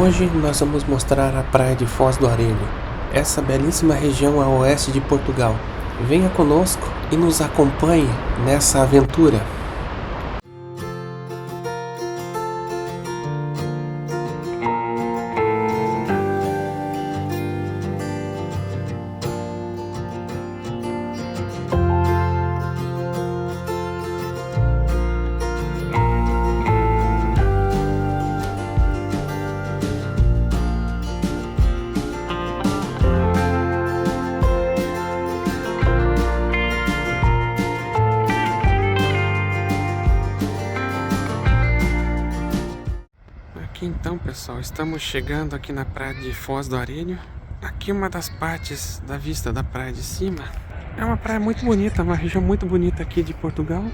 Hoje nós vamos mostrar a praia de Foz do Arelho, essa belíssima região a oeste de Portugal. Venha conosco e nos acompanhe nessa aventura. Então, pessoal, estamos chegando aqui na praia de Foz do Arelho. Aqui uma das partes da vista da praia de cima. É uma praia muito bonita, uma região muito bonita aqui de Portugal.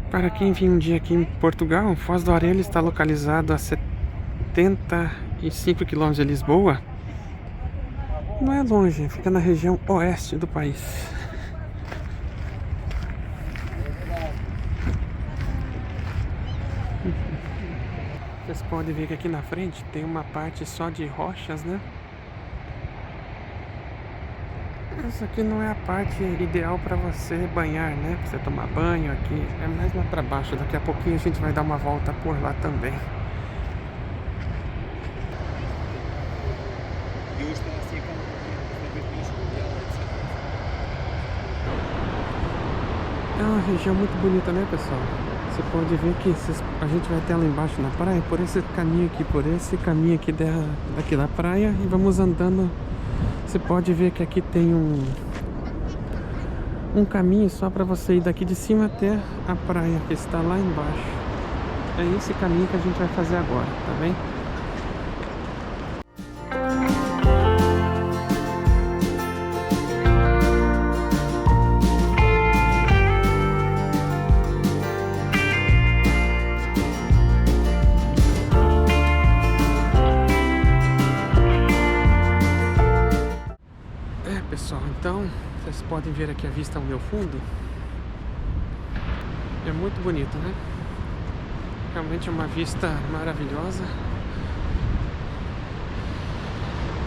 Para quem vir um dia aqui em Portugal, Foz do Arelho está localizado a 75 km de Lisboa. Não é longe, fica na região oeste do país. Vocês podem ver que aqui na frente tem uma parte só de rochas, né? Essa aqui não é a parte ideal para você banhar, né? Pra você tomar banho aqui. É mais lá para baixo. Daqui a pouquinho a gente vai dar uma volta por lá também. É uma região muito bonita, né, pessoal? Você pode ver que a gente vai até lá embaixo na praia, por esse caminho aqui daqui da praia, e vamos andando. Você pode ver que aqui tem um caminho só para você ir daqui de cima até a praia, que está lá embaixo. É esse caminho que a gente vai fazer agora, tá bem? Pessoal, então vocês podem ver aqui a vista ao meu fundo. É muito bonito, né? Realmente é uma vista maravilhosa.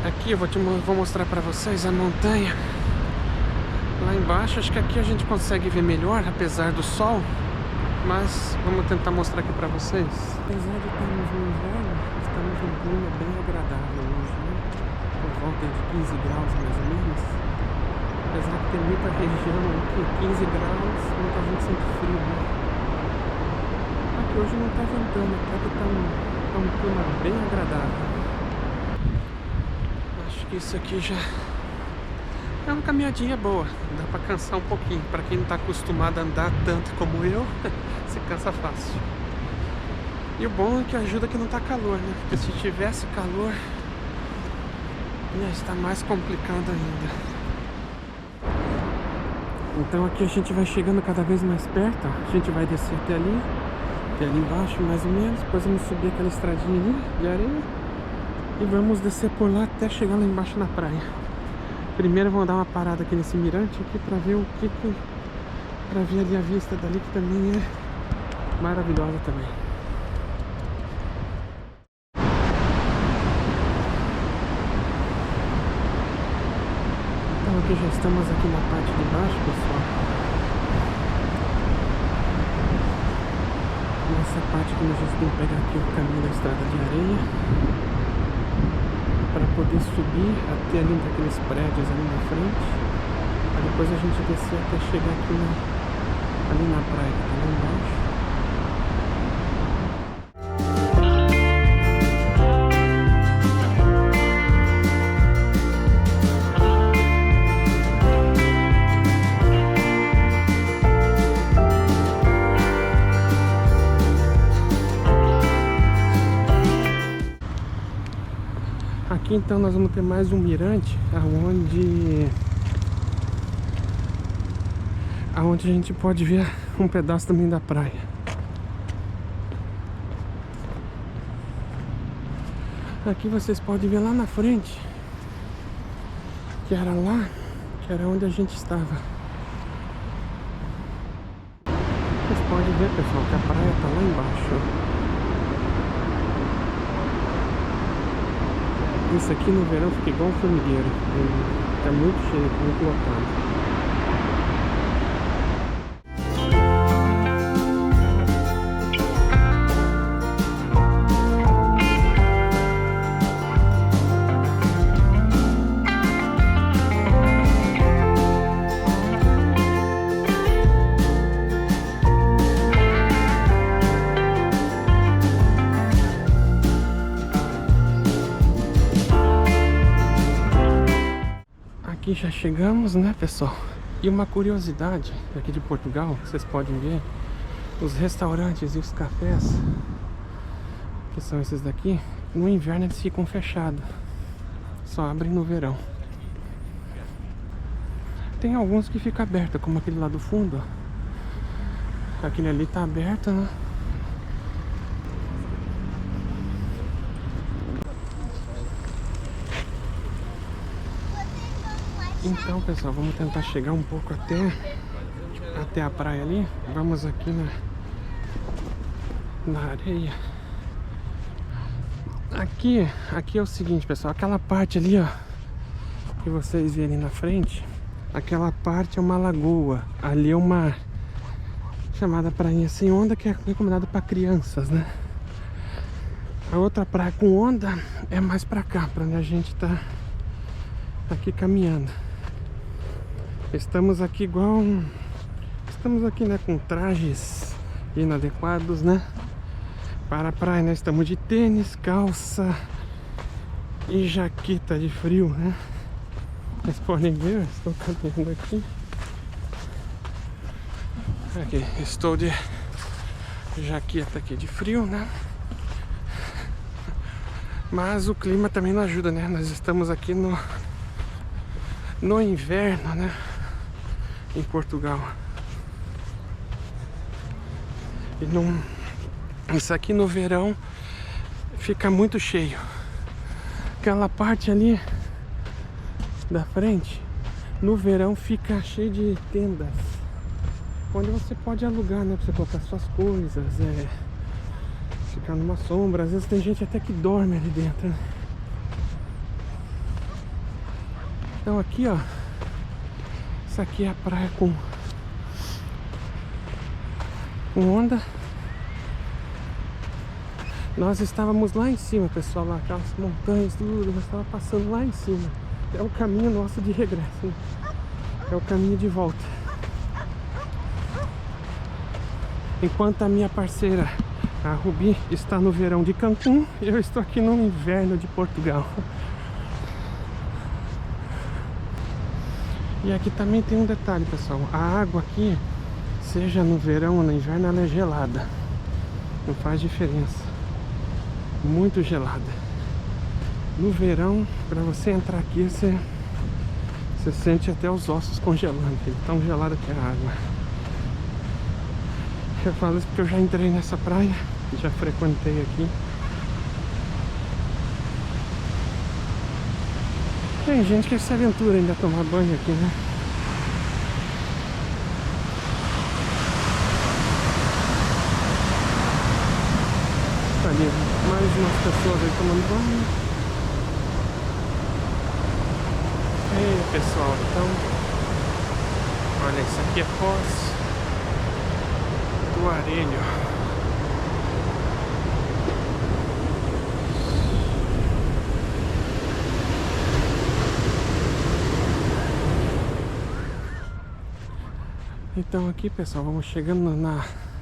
Aqui eu vou mostrar para vocês a montanha lá embaixo. Acho que aqui a gente consegue ver melhor, apesar do sol. Mas vamos tentar mostrar aqui para vocês. Apesar de estarmos no inverno, estamos num clima bem agradável hoje, né? Por volta de 15 graus mais ou menos. Apesar que tem muita região aqui, 15 graus, muita gente sente frio, né? Aqui hoje não está ventando, até que tá um clima bem agradável. Acho que isso aqui já é uma caminhadinha boa, dá para cansar um pouquinho. Para quem não está acostumado a andar tanto como eu, se cansa fácil. E o bom é que ajuda que não tá calor, né? Porque se tivesse calor, ia estar mais complicado ainda. Então aqui a gente vai chegando cada vez mais perto, ó. A gente vai descer até ali embaixo mais ou menos, depois vamos subir aquela estradinha ali de areia e vamos descer por lá até chegar lá embaixo na praia. Primeiro vamos dar uma parada aqui nesse mirante aqui para ver para ver ali a vista dali, que também é maravilhosa também. Então aqui já estamos aqui na parte de baixo, pessoal. Nessa parte que a gente tem que pegar aqui o caminho da estrada de areia para poder subir até ali daqueles prédios ali na frente, para depois a gente descer até chegar aqui ali na praia, que tá lá embaixo. Aqui então nós vamos ter mais um mirante aonde a gente pode ver um pedaço também da praia. Aqui vocês podem ver lá na frente, que era onde a gente estava. Vocês podem ver, pessoal, que a praia tá lá embaixo. Isso aqui no verão fica igual um formigueiro. Tá muito cheio, tá muito lotado. Aqui já chegamos, né, pessoal? E uma curiosidade aqui de Portugal, vocês podem ver, os restaurantes e os cafés, que são esses daqui, no inverno eles ficam fechados, só abrem no verão. Tem alguns que ficam abertos, como aquele lá do fundo, ó. Aquele ali tá aberto, né? Então, pessoal, vamos tentar chegar um pouco até a praia ali. Vamos aqui na areia. Aqui é o seguinte, pessoal, aquela parte ali, ó, que vocês verem na frente, aquela parte é uma lagoa. Ali é uma chamada prainha sem onda, que é recomendada para crianças, né? A outra praia com onda é mais pra cá, pra onde a gente tá aqui caminhando. Estamos aqui né, com trajes inadequados, né, para a praia, né? Estamos de tênis, calça e jaqueta de frio, né? Vocês podem ver, eu estou caminhando aqui. Aqui, estou de jaqueta aqui de frio, né? Mas o clima também não ajuda, né? Nós estamos aqui no inverno, né? Em Portugal. E isso aqui no verão fica muito cheio. Aquela parte ali da frente, no verão fica cheio de tendas, onde você pode alugar, né? Pra você colocar suas coisas, ficar numa sombra. Às vezes tem gente até que dorme ali dentro, né? Então aqui, ó, isso aqui é a praia com onda. Nós estávamos lá em cima, pessoal, lá, aquelas montanhas, tudo, nós estávamos passando lá em cima. É o caminho nosso de regresso, né? É o caminho de volta. Enquanto a minha parceira, a Rubi, está no verão de Cancún, eu estou aqui no inverno de Portugal. E aqui também tem um detalhe, pessoal. A água aqui, seja no verão ou no inverno, ela é gelada. Não faz diferença. Muito gelada. No verão, para você entrar aqui, você sente até os ossos congelando. Tão gelada que é a água. Eu falo isso porque eu já entrei nessa praia, já frequentei aqui. Tem gente que se aventura ainda a tomar banho aqui, né? Ali, mais umas pessoas aí tomando banho. Ei, pessoal, então, olha, isso aqui é Foz do Arelho. Então aqui, pessoal, vamos chegando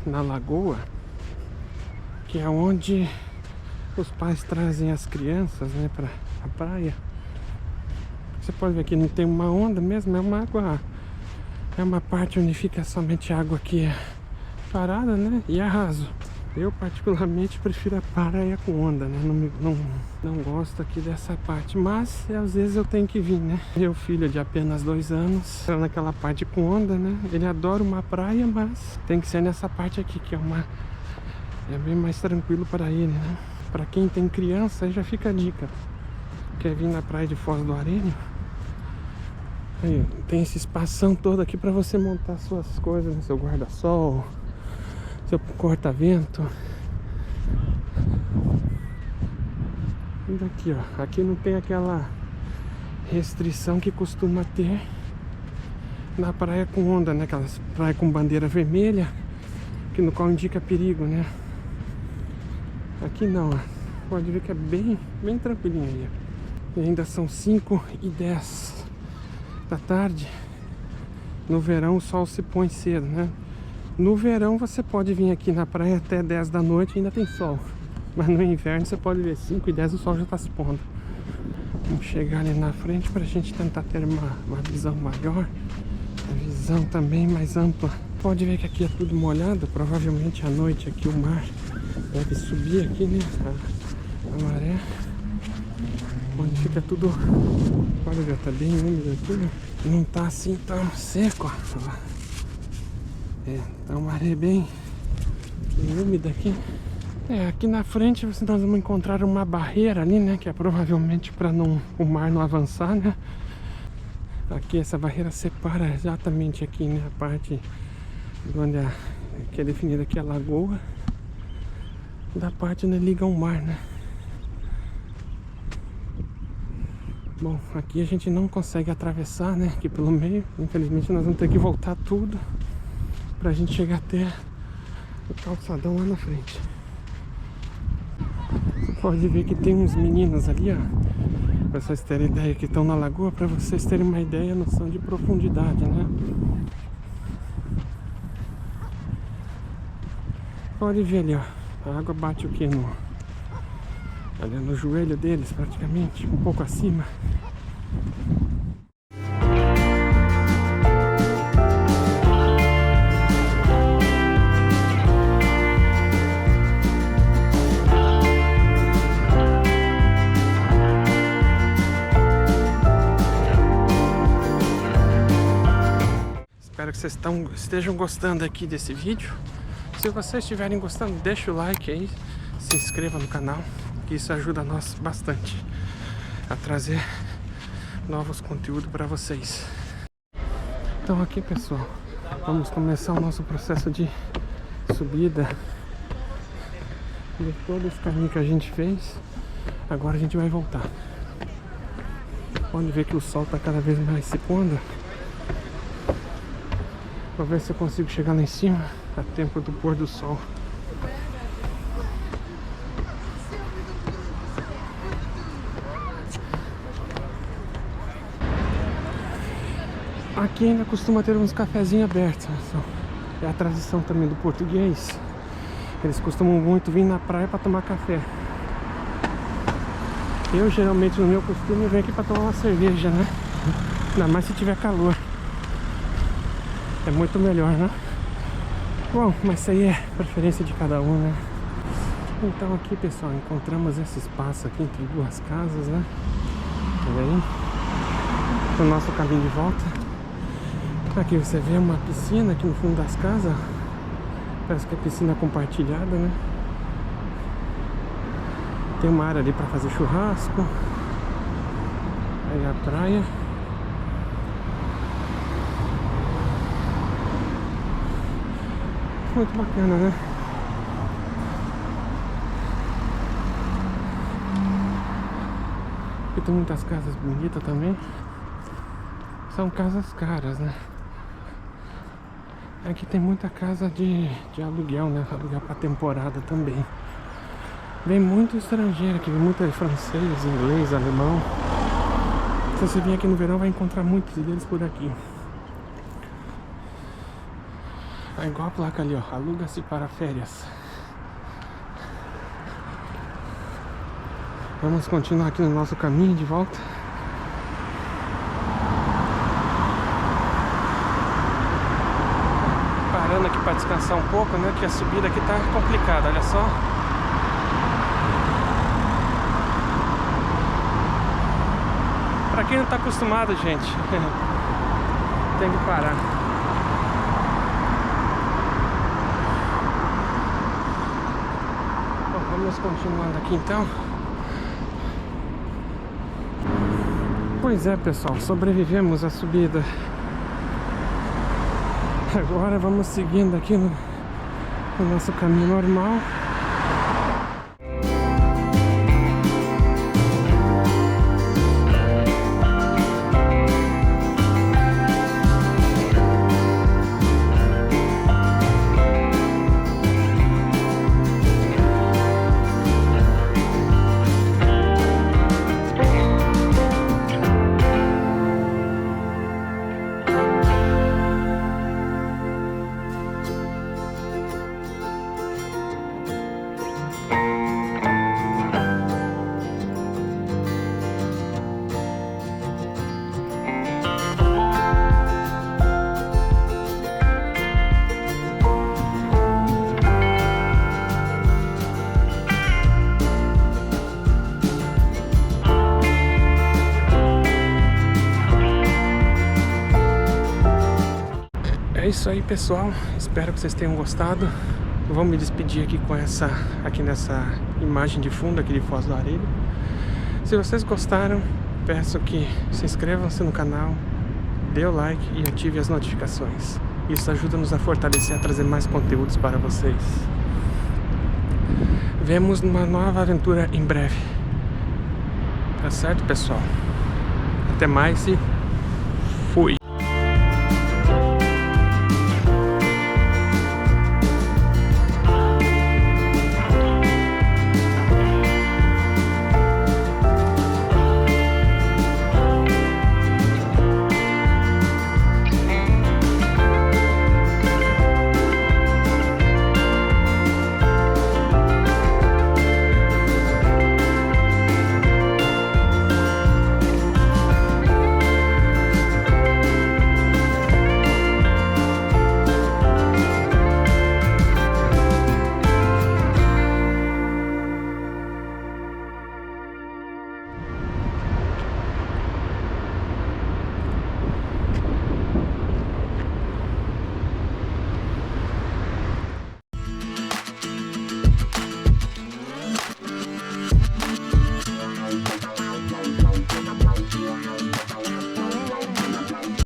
na lagoa, que é onde os pais trazem as crianças, né, para a praia. Você pode ver que não tem uma onda mesmo, é uma água, é uma parte onde fica somente água aqui parada, né, e é raso. Eu particularmente prefiro a praia com onda, né? Não gosto aqui dessa parte, mas às vezes eu tenho que vir, né? Meu filho de apenas 2 anos, tá naquela parte com onda, né? Ele adora uma praia, mas tem que ser nessa parte aqui, que é bem mais tranquilo para ele, né? Para quem tem criança, aí já fica a dica. Quer vir na praia de Foz do Arelho? Aí, tem esse espação todo aqui para você montar suas coisas, né? Seu guarda-sol, seu corta-vento. Tudo aqui, ó. Aqui não tem aquela restrição que costuma ter na praia com onda, né? Aquelas praias com bandeira vermelha, que no qual indica perigo, né? Aqui não, ó. Pode ver que é bem tranquilinho aí, ó. E ainda são 5h10 da tarde. No verão o sol se põe cedo, né? No verão você pode vir aqui na praia até 10 da noite e ainda tem sol. Mas no inverno você pode ver 5h10 o sol já está se pondo. Vamos chegar ali na frente pra gente tentar ter uma visão maior. A visão também mais ampla. Pode ver que aqui é tudo molhado. Provavelmente à noite aqui o mar deve subir aqui, né? A maré. Onde fica tudo... Olha, já tá bem úmido aqui, né? Não tá assim tão seco, ó. Tá uma areia bem úmida aqui. Aqui na frente nós vamos encontrar uma barreira ali, né? Que é provavelmente para o mar não avançar, né? Aqui essa barreira separa exatamente aqui, né? A parte onde que é definida aqui a lagoa da parte onde liga ao mar, né? Bom, aqui a gente não consegue atravessar, né? Aqui pelo meio. Infelizmente nós vamos ter que voltar tudo pra gente chegar até o calçadão lá na frente. Pode ver que tem uns meninos ali, ó, pra vocês terem ideia, que estão na lagoa, pra vocês terem uma ideia, noção de profundidade, né? Pode ver ali, ó, a água bate o que ali no joelho deles, praticamente, um pouco acima. Espero que vocês estejam gostando aqui desse vídeo. Se vocês estiverem gostando, deixa o like aí, se inscreva no canal, que isso ajuda nós bastante a trazer novos conteúdos para vocês. Então aqui, pessoal, vamos começar o nosso processo de subida de todo esse caminho que a gente fez. Agora a gente vai voltar. Pode ver que o sol está cada vez mais se pondo. Vou ver se eu consigo chegar lá em cima a tempo do pôr do sol. Aqui ainda costuma ter uns cafezinhos abertos. É a tradição também do português. Eles costumam muito vir na praia para tomar café. Eu geralmente, no meu costume, venho aqui para tomar uma cerveja, né? Ainda mais se tiver calor. É muito melhor, né? Bom, mas isso aí é preferência de cada um, né? Então aqui, pessoal, encontramos esse espaço aqui entre duas casas, né? Olha aí. O nosso caminho de volta. Aqui você vê uma piscina aqui no fundo das casas. Parece que é piscina compartilhada, né? Tem uma área ali para fazer churrasco. Aí a praia. Muito bacana, né? Aqui tem muitas casas bonitas também. São casas caras, né? Aqui tem muita casa de aluguel, né? Aluguel pra temporada também. Vem muito estrangeiro aqui, vem muito francês, inglês, alemão. Se você vir aqui no verão vai encontrar muitos deles por aqui. É igual a placa ali, ó, aluga-se para férias. Vamos continuar aqui no nosso caminho de volta. Parando aqui para descansar um pouco, né? Que a subida aqui tá complicada, olha só. Pra quem não tá acostumado, gente, tem que parar. Vamos continuando aqui então. Pois é, pessoal, sobrevivemos à subida. Agora vamos seguindo aqui no nosso caminho normal. isso aí, pessoal. Espero que vocês tenham gostado. Vou me despedir aqui com nessa imagem de fundo aqui de Foz do Areia. Se vocês gostaram, peço que se inscrevam-se no canal, dê o like e ative as notificações. Isso ajuda-nos a fortalecer, a trazer mais conteúdos para vocês. Vemos numa nova aventura em breve. Tá certo, pessoal? Até mais e